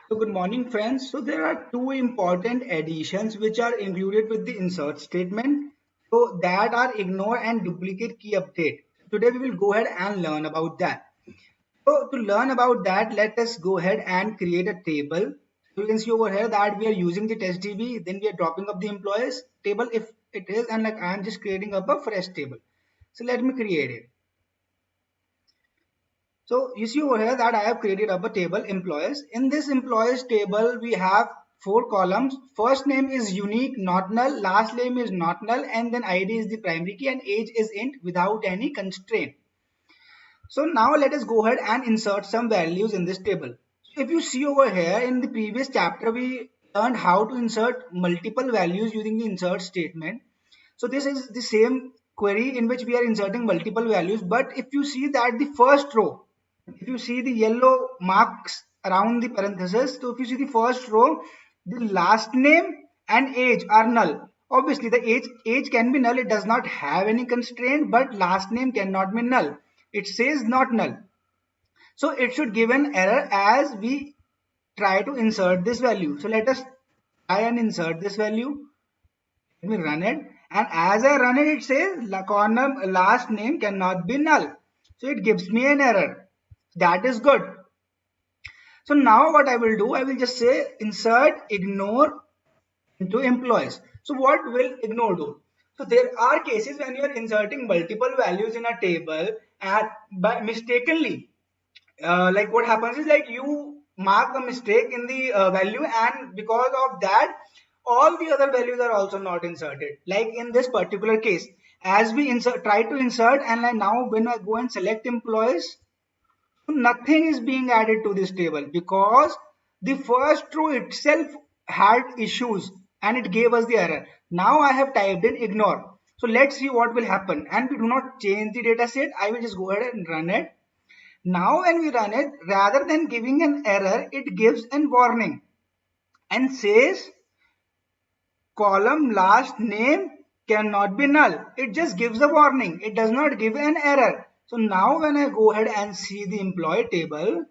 So good morning friends. So there are two important additions which are included with the insert statement. So that are ignore and duplicate key update. Today we will go ahead and learn about that. So to learn about that, let us go ahead and create a table. So you can see over here that we are using the testdb, then we are dropping up the employees table if it is, and like I am just creating up a fresh table. So let me create it. So you see over here that I have created up a table employees. In this employees table, we have four columns. First name is unique, not null. Last name is not null. And then ID is the primary key and age is int without any constraint. So now let us go ahead and insert some values in this table. So if you see over here in the previous chapter, we learned how to insert multiple values using the insert statement. So this is the same query in which we are inserting multiple values. But if you see that the first row, if you see the yellow marks around the parenthesis, so if you see the first row, the last name and age are null. Obviously, the age can be null. It does not have any constraint, but last name cannot be null. It says not null. So it should give an error as we try to insert this value. So let us try and insert this value. Let me run it. And as I run it, it says la column last name cannot be null. So it gives me an error. That is good. So now what I will do, I will just say insert ignore into employees. So what will ignore do? So there are cases when you are inserting multiple values in a table and by mistakenly, like what happens is like you mark a mistake in the value, and because of that all the other values are also not inserted. Like in this particular case, as we try to insert, and like now when I go and select employees, nothing is being added to this table because the first row itself had issues and it gave us the error. Now I have typed in ignore. So let's see what will happen, and we do not change the data set. I will just go ahead and run it. Now when we run it, rather than giving an error, it gives a warning and says column last name cannot be null. It just gives a warning. It does not give an error. So now when I go ahead and see the employee table,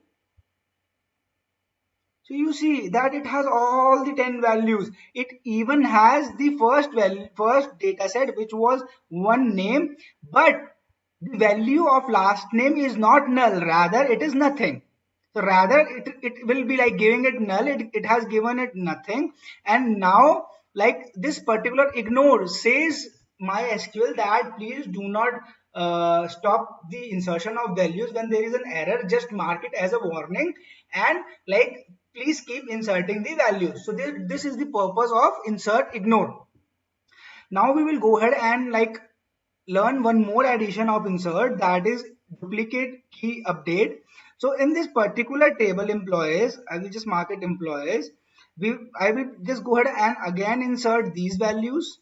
so you see that it has all the 10 values. It even has the first data set which was one name, but the value of last name is not null, rather it is nothing. So rather it will be like giving it null, it has given it nothing. And now like this particular ignore says my SQL that please do not stop the insertion of values when there is an error, just mark it as a warning, and like please keep inserting the values. So this is the purpose of insert ignore. Now we will go ahead and like learn one more addition of insert, that is duplicate key update. So in this particular table employees, I will just mark it employees. I will just go ahead and again insert these values.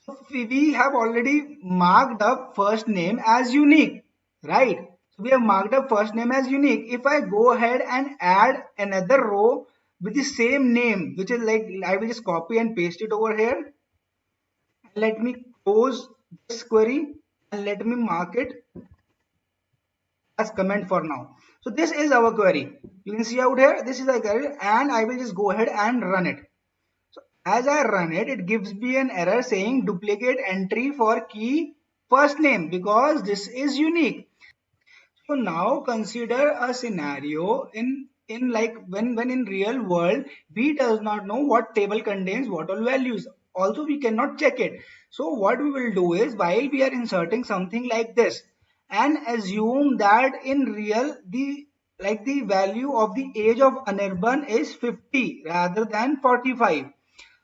So we have already marked up first name as unique, right? So we have marked up first name as unique. If I go ahead and add another row with the same name, which is like, I will just copy and paste it over here. Let me close this query and let me mark it as comment for now. So this is our query. You can see out here, this is our query, and I will just go ahead and run it. So as I run it, it gives me an error saying duplicate entry for key first name because this is unique. So now consider a scenario in like when in real world we does not know what table contains what all values. Also we cannot check it. So what we will do is while we are inserting something like this and assume that in real the value of the age of Anirban is 50 rather than 45.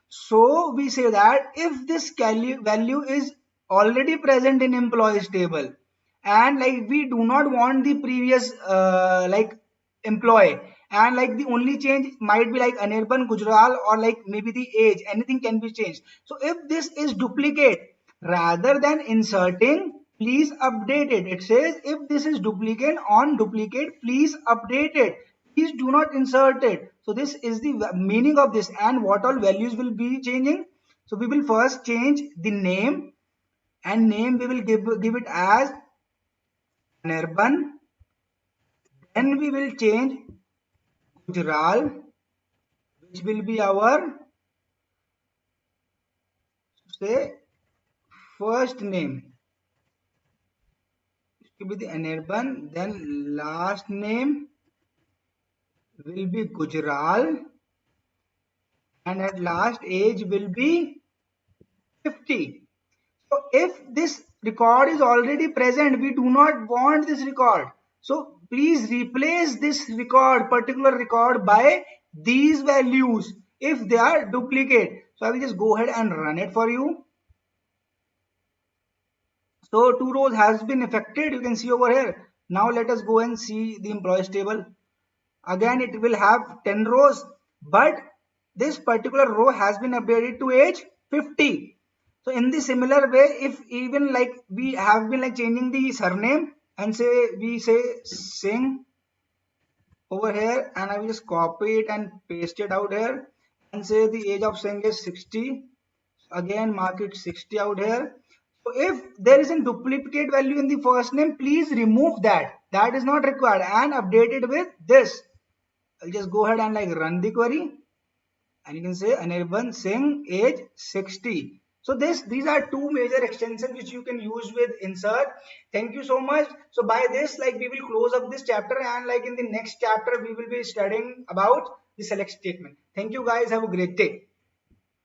So we say that if this value is already present in employees table, and like we do not want the previous like employee, and like the only change might be like Anirban Gujral or like maybe the age, anything can be changed. So if this is duplicate, rather than inserting please update it, it says if this is duplicate on duplicate please update it, please do not insert it. So this is the meaning of this, and what all values will be changing. So we will first change the name, and name we will give it as Anirban. Then we will change Gujral, which will be our, say, first name. It will be the Anirban. Then last name will be Gujral, and at last age will be 50. So if this record is already present, we do not want this record. So please replace this record, particular record, by these values if they are duplicate. So I will just go ahead and run it for you. So two rows has been affected. You can see over here. Now let us go and see the employees table. Again, it will have 10 rows, but this particular row has been updated to age 50. So in the similar way, if even like we have been like changing the surname and say we say Singh over here, and I will just copy it and paste it out here and say the age of Singh is 60. Again, mark it 60 out here. So if there is a duplicate value in the first name, please remove that. That is not required and update it with this. I'll just go ahead and like run the query, and you can say Anirban Singh age 60. So these are two major extensions which you can use with insert. Thank you so much. So by this, like, we will close up this chapter, and like in the next chapter we will be studying about the select statement. Thank you guys. Have a great day.